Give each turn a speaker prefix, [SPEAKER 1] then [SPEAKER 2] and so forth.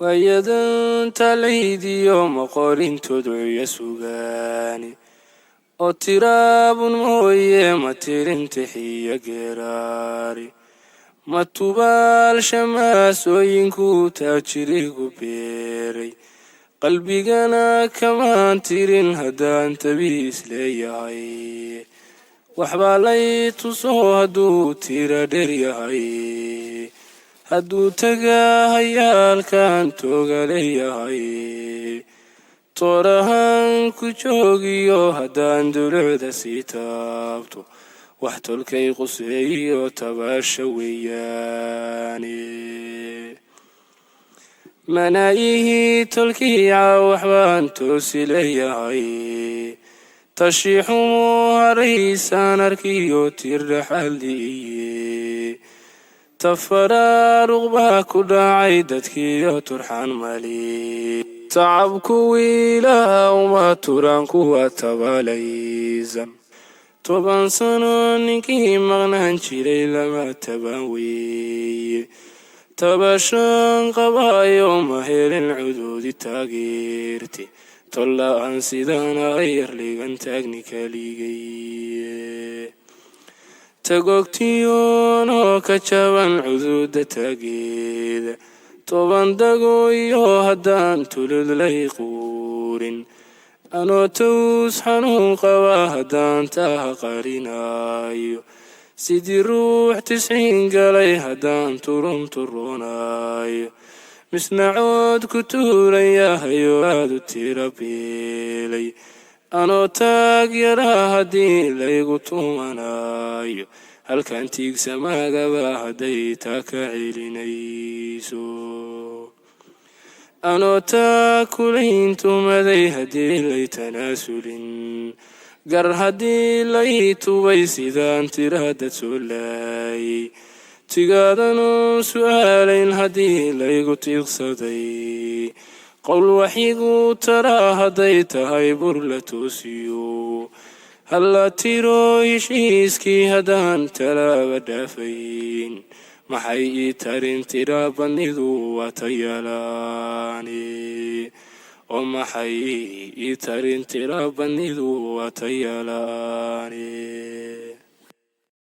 [SPEAKER 1] ويدن تليدي يوم قرين تدعي سوغاني وتراب مويه مترين تحية قراري ما تبال شماس وينكو تاجري قبيري قلبي قنا كمان تيرين هدان تبيس ليهاي وحبالي تصو هدو تيرا دريهاي هدو تقا هيال كان توقا ليهاي طورهان كجوغيو هدان دولعدا سيتابتو waxtolkay quseeyo tabaasha weeyaane manaayihi tolkiica waxbaan toosilayahay tashiixumu haraysaan arkiyo tirdhaxaliye tafaraaruq baa ku dhacay dadkiyo turxaan mali tacabku wiilaa uma turaan kuwa tabalaysan toban sano ninkii maqnaan jiray lama taban weeye tabashaan qabaayo ma helin cuduudi taageerti tolla-aan sidaan ayar ligan taagni kaligay tagogtiyoonoo ka jaban cuduuda taageeda toban dago iyo haddaan tulud lay quurin anoo tows xanuun qabaa haddaan taha qarinaayo sidii ruux 90 galay haddaan turunturoonayo misnacood ku tuuran yahayo aad u tira beelay anoo taag yaraa haddii laygu tumanayo halkan tiigsamagaba hadday taa ka celinayso anoo taa kulayn tumaday haddii lay tanaasulin gar haddii lay tubay sidaan tiraadad soo laayay tigaadanu su'aalayn haddii laygu tiiqsaday qowl waxigu taraa hadday tahay bur la toosiyo halla tiro heshiiskii haddaan talaaba dhaafayn maxay ii tarin tira bannidu waa tayalaani oo maxay ii tarin tira bannidu waa tayalaani